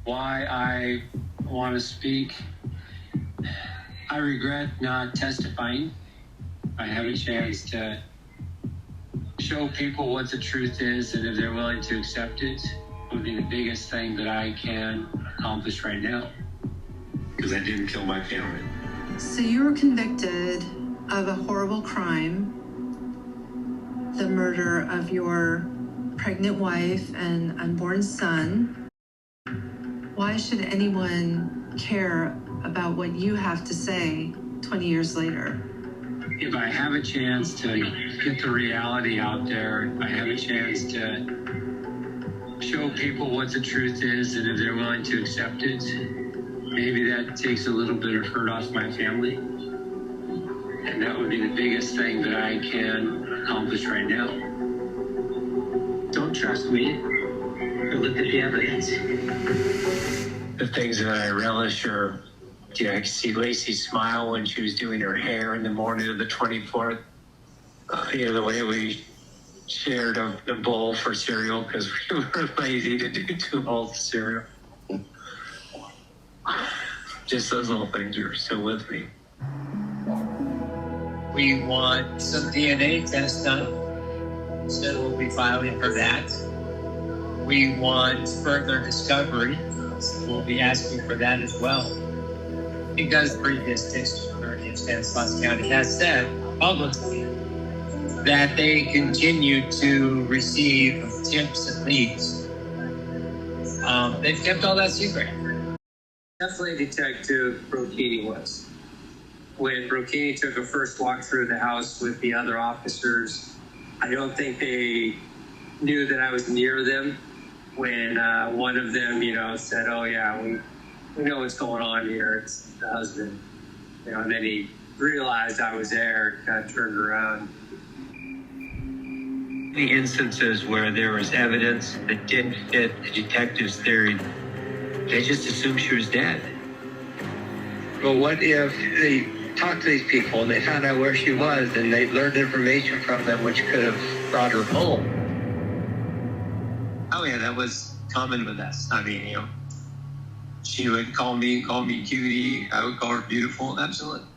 why I want to speak. I regret not testifying. I have a chance to show people what the truth is, and if they're willing to accept it, would be the biggest thing that I can accomplish right now. Because I didn't kill my family. So you were convicted of a horrible crime, the murder of your pregnant wife and unborn son. Why should anyone care about what you have to say 20 years later? If I have a chance to get the reality out there, I have a chance to show people what the truth is, and if they're willing to accept it, maybe that takes a little bit of hurt off my family. And that would be the biggest thing that I can accomplish right now. Don't trust me, but look at the evidence. The things that I relish are, I could see Lacey smile when she was doing her hair in the morning of the 24th. The way we shared a bowl for cereal because we were lazy to do 2 bowls of cereal. Just those little things are still with me. We want some DNA tests done, so we'll be filing for that. We want further discovery. We'll be asking for that as well. Because previous district attorney of Stanislaus County has said publicly that they continue to receive tips and leads. They've kept all that secret. Definitely Detective Brocchini was. When Brocchini took a first walk through the house with the other officers, I don't think they knew that I was near them. When one of them, said, "Oh yeah, we know what's going on here. It's the husband." And then he realized I was there, kind of turned around. The instances where there was evidence that didn't fit the detective's theory, they just assumed she was dead. But what if they talked to these people and they found out where she was and they learned information from them which could have brought her home? Oh yeah, that was common with us. I mean, she would call me cutie. I would call her beautiful. Absolutely.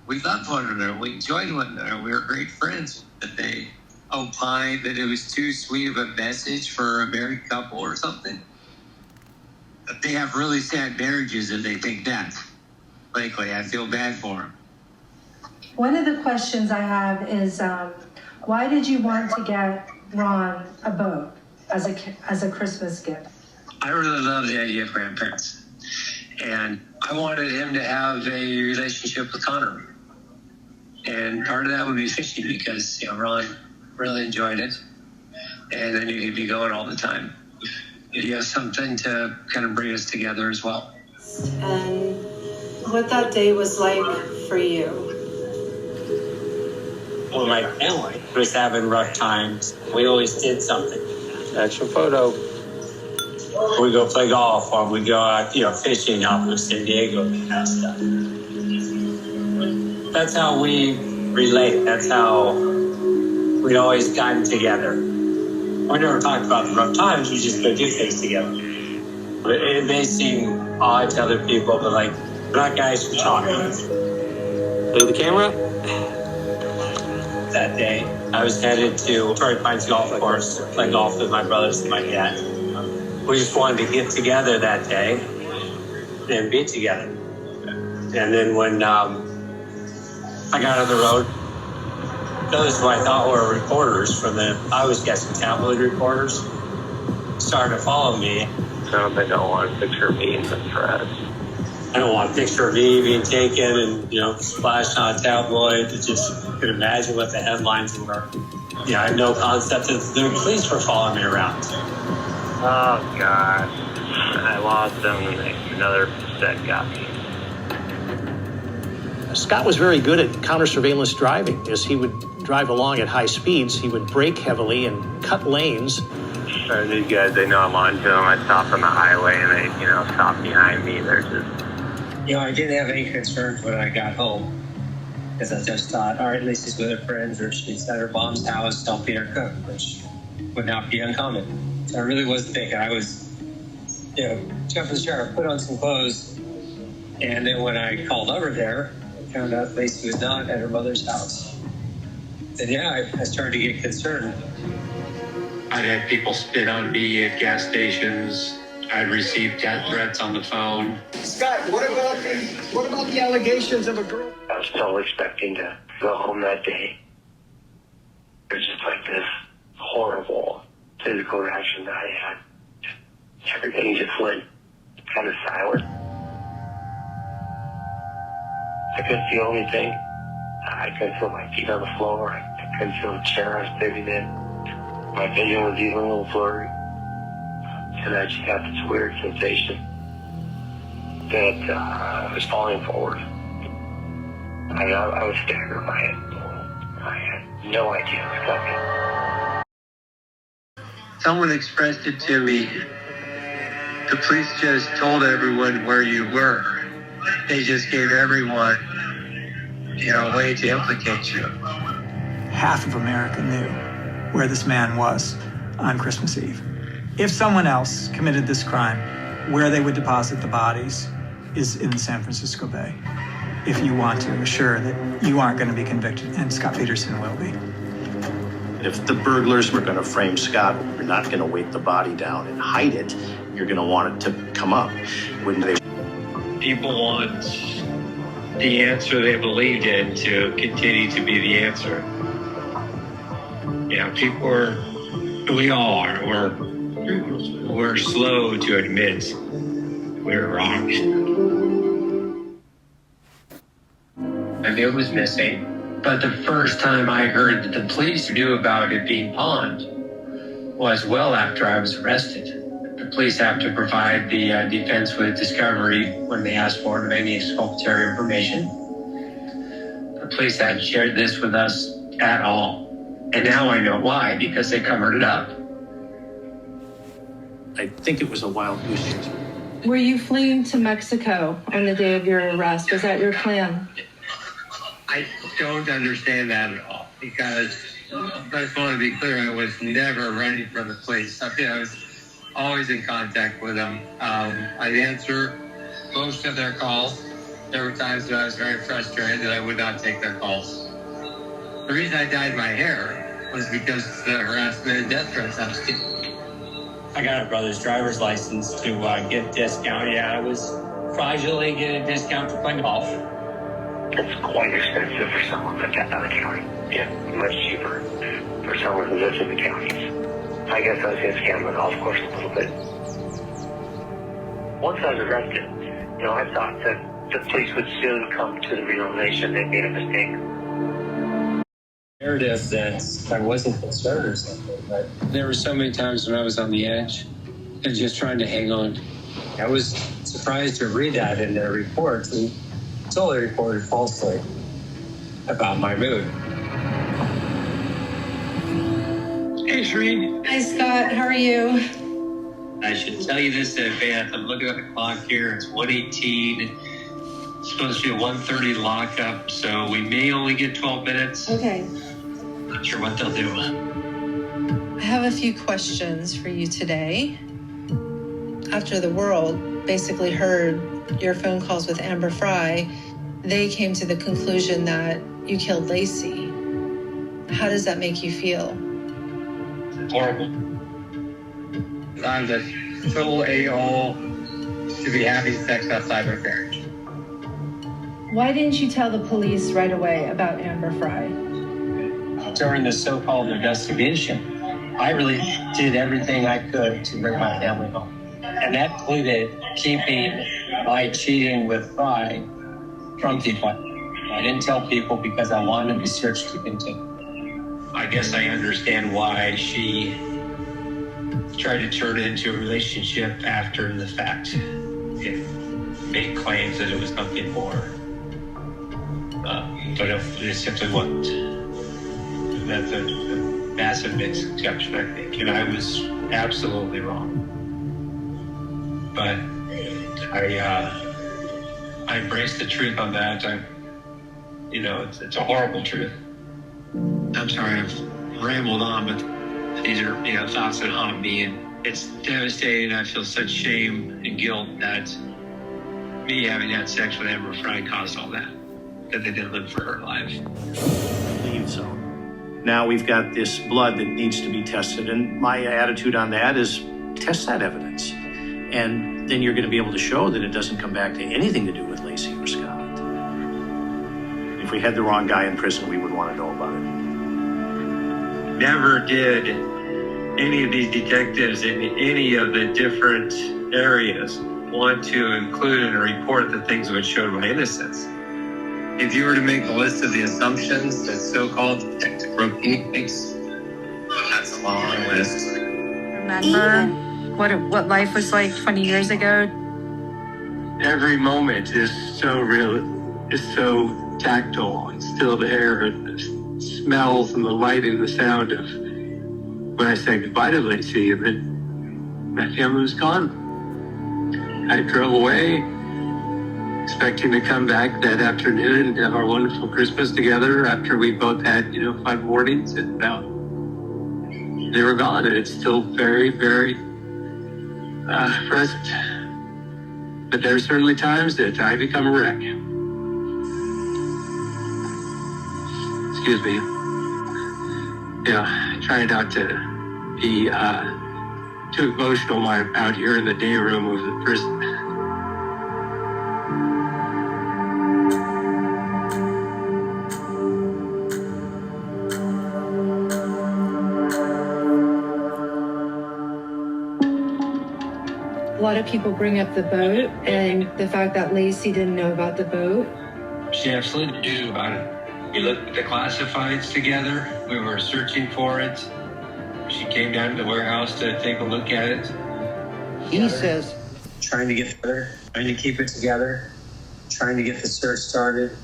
We loved one another. We enjoyed one another. We were great friends. But they opined that it was too sweet of a message for a married couple or something. But they have really sad marriages and they think that. Frankly, I feel bad for them. One of the questions I have is, why did you want to get Ron a boat as a Christmas gift? I really love the idea of grandparents. And I wanted him to have a relationship with Connor. And part of that would be fishing because, Ron really enjoyed it. And I knew he'd be going all the time. He has something to kind of bring us together as well. And what that day was like for you? Well, my family was having rough times. We always did something. That's your photo. We go play golf or we go out, fishing out in San Diego and that stuff. That's how we relate. That's how we'd always gotten together. We never talked about the rough times. We just go do things together. But it may seem odd to other people, but we're not guys who talk. Look at the camera. That day, I was headed to Torrey Pines Golf Course to play golf with my brothers and my dad. We just wanted to get together that day and be together. And then when I got on the road, those who I thought were reporters I was guessing tabloid reporters, started to follow me. No, they don't want a picture of me in the press. I don't want a picture of me being taken and, splashed on a tabloid. Just could imagine what the headlines were. I had no concept that the police were following me around. Oh, gosh. I lost them and another set got me. Scott was very good at counter-surveillance driving. As he would drive along at high speeds, he would brake heavily and cut lanes. These guys, they know I'm onto them. I stop on the highway and they, stop behind me. They're just... I didn't have any concerns when I got home. Because I just thought, all right, Lacey's with her friends or she's at her mom's house helping her cook, which would not be uncommon. So I really was thinking I was jump in the shower, put on some clothes. And then when I called over there, I found out Lacey was not at her mother's house. And I started to get concerned. I'd had people spit on me at gas stations. I'd received death threats on the phone. Scott, what about the allegations of a girl? I was still expecting to go home that day. It was just like this horrible physical reaction that I had. Everything just went kind of silent. I couldn't feel anything. I couldn't feel my feet on the floor. I couldn't feel the chair I was sitting in. My vision was even a little blurry. And I just had this weird sensation that I was falling forward. I was staggered by it. I had no idea what was coming. Someone expressed it to me. The police just told everyone where you were. They just gave everyone, a way to implicate you. Half of America knew where this man was on Christmas Eve. If someone else committed this crime, where they would deposit the bodies is in the San Francisco Bay. If you want to assure that you aren't going to be convicted, and Scott Peterson will be. If the burglars were going to frame Scott, you're not going to weight the body down and hide it. You're going to want it to come up. Wouldn't they? People want the answer they believed in to continue to be the answer. People we all are, we're slow to admit we're wrong. I knew it was missing, but the first time I heard that the police knew about it being pawned was well after I was arrested. The police have to provide the defense with discovery when they ask for any exculpatory information. The police hadn't shared this with us at all. And now I know why, because they covered it up. I think it was a wild goose chase. Were you fleeing to Mexico on the day of your arrest? Was that your plan? I don't understand that at all, because I just want to be clear, I was never running from the police. I was always in contact with them. I'd answer most of their calls. There were times that I was very frustrated that I would not take their calls. The reason I dyed my hair was because of the harassment and death threats I was getting. I got a brother's driver's license to get a discount. I was fraudulently getting a discount to play golf. It's quite expensive for someone that's out of the county. Yeah, much cheaper for someone who lives in the counties. I guess I was going to scam the golf course a little bit. Once I was arrested, I thought that the police would soon come to the realization they made a mistake. Narrative that I wasn't concerned or something, but there were so many times when I was on the edge and just trying to hang on. I was surprised to read that in their reports, and totally reported falsely about my mood. Hey, Shereen. Hi, Scott. How are you? I should tell you this in advance. I'm looking at the clock here. It's 1:18. It's supposed to be a 1:30 lockup, so we may only get 12 minutes. Okay. Not sure what they'll do. I have a few questions for you today. After the world basically heard your phone calls with Amber Fry, they came to the conclusion that you killed Lacey. How does that make you feel? Horrible. I'm the total a-hole to be having sex outside my marriage. Why didn't you tell the police right away about Amber Fry? During the so-called investigation, I really did everything I could to bring my family home. And that included keeping my cheating with Fry from people. I didn't tell people because I wanted the search to continue. I guess I understand why she tried to turn it into a relationship after the fact. It made claims that it was something more. But it simply wasn't. That's a massive misconception, I think, and I was absolutely wrong. But I embrace the truth on that. It's a horrible truth. I'm sorry I've rambled on, but these are thoughts that haunt me, and It's devastating. I feel such shame and guilt that me having had sex with Amber Fry caused all that they didn't live for her life. I believe so. Now we've got this blood that needs to be tested, and my attitude on that is test that evidence. And then you're going to be able to show that it doesn't come back to anything to do with Lacey or Scott. If we had the wrong guy in prison, we would want to know about it. Never did any of these detectives in any of the different areas want to include in a report the things which showed my innocence. If you were to make a list of the assumptions that so-called Detective Brookie makes, that's a long list. Remember what life was like 20 years ago? Every moment is so real, is so tactile. It's still there, and the smells and the light and the sound of when I said goodbye to Lacey, and then my family was gone. I drove away, expecting to come back that afternoon and have our wonderful Christmas together after we both had, 5 mornings, and they were gone, and it's still very, very present. But there are certainly times that I become a wreck. Excuse me. Try not to be too emotional while I'm out here in the day room of the prison. A lot of people bring up the boat and the fact that Lacey didn't know about the boat. She absolutely knew about it. We looked at the classifieds together. We were searching for it. She came down to the warehouse to take a look at it. He says, Trying to get together, trying to keep it together, trying to get the search started,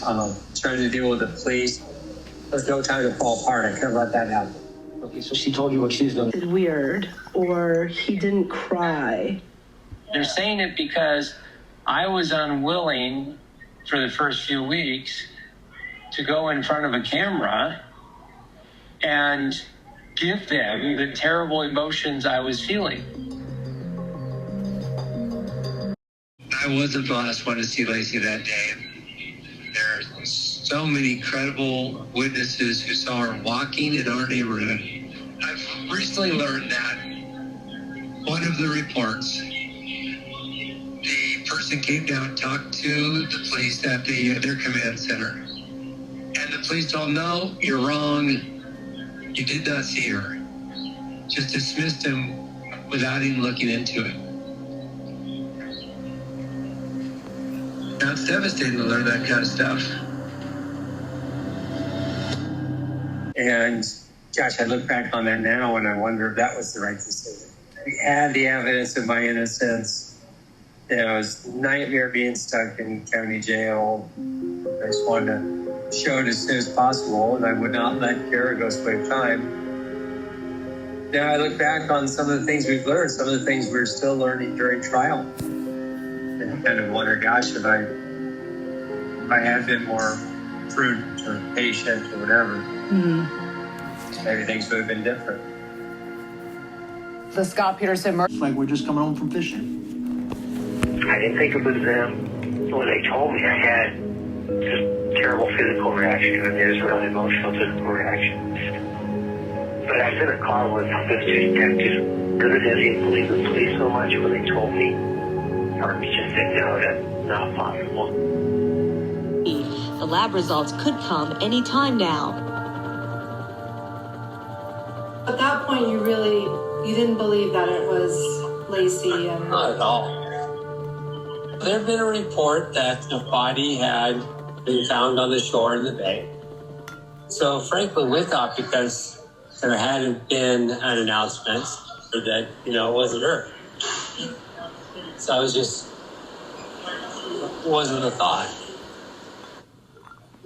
trying to deal with the police. There's no time to fall apart. I couldn't let that happen. okay, so she told you what she's done. Weird, or he didn't cry. They're saying it because I was unwilling for the first few weeks to go in front of a camera and give them the terrible emotions I was feeling. I wasn't the last one to see Lacey that day. There are so many credible witnesses who saw her walking in our neighborhood. I've recently learned that one of the reports, the person came down, talked to the police at their command center. And the police told him, no, you're wrong. You did not see her. Just dismissed him without even looking into it. Now it's devastating to learn that kind of stuff. And gosh, I look back on that now and I wonder if that was the right decision. We had the evidence of my innocence. It was a nightmare being stuck in county jail. I just wanted to show it as soon as possible, and I would not let Kara go split time. Now I look back on some of the things we've learned, some of the things we're still learning during trial. And I kind of wonder, gosh, if I had been more prudent or patient or whatever, maybe things would have been different. The Scott Peterson murder. It's like we're just coming home from fishing. I didn't think it was them. When they told me, I had just terrible physical reaction, and there's really emotional physical reaction. But I was in a car with those two detectives. Really didn't believe the police so much when they told me. Or just said, no, that's not possible. The lab results could come any time now. At that point, you didn't believe that it was Lacey and... Not at all. There had been a report that the body had been found on the shore in the bay. So frankly, we thought because there hadn't been an announcement that, it wasn't her. So it wasn't a thought.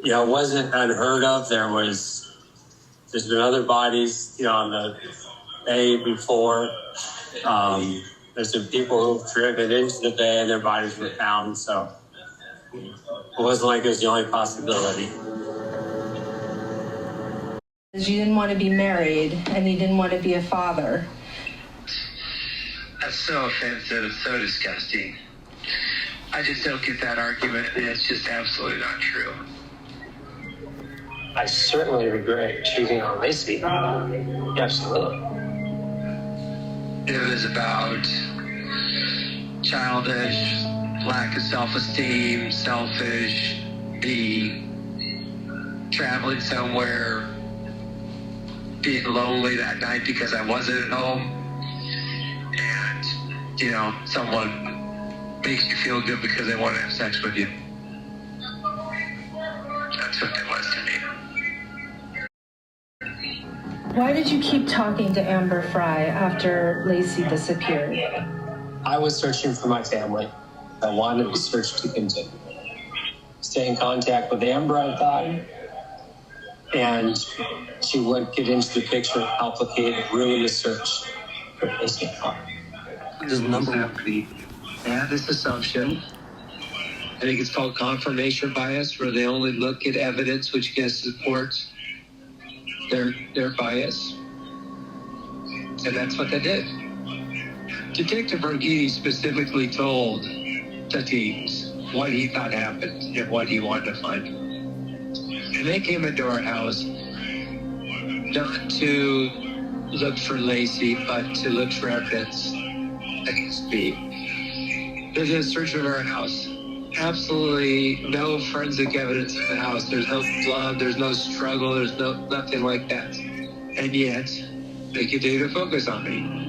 It wasn't unheard of. There's been other bodies, on the bay before. There's been people who've driven into the bay and their bodies were found. So it wasn't like it was the only possibility. You didn't want to be married and you didn't want to be a father. That's so offensive, so disgusting. I just don't get that argument, and it's just absolutely not true. I certainly regret cheating on Lacey. Absolutely. It was about childish, lack of self-esteem, selfish, me traveling somewhere, being lonely that night because I wasn't at home, and, you know, someone makes you feel good because they want to have sex with you. That's what it was to me. Why did you keep talking to Amber Fry after Lacey disappeared? I was searching for my family. I wanted the search to continue. Stay in contact with Amber, I thought, and she would get into the picture, complicate, and ruin the search for Lacey. This number one. Yeah, this assumption. I think it's called confirmation bias, where they only look at evidence which can support their bias. And that's what they did. Detective Berghini specifically told the teams what he thought happened and what he wanted to find. And they came into our house not to look for Lacey, but to look for evidence against me. There's a search of our house. Absolutely no forensic evidence in the house. There's no blood, there's no struggle, there's nothing like that. And yet, they continue to focus on me.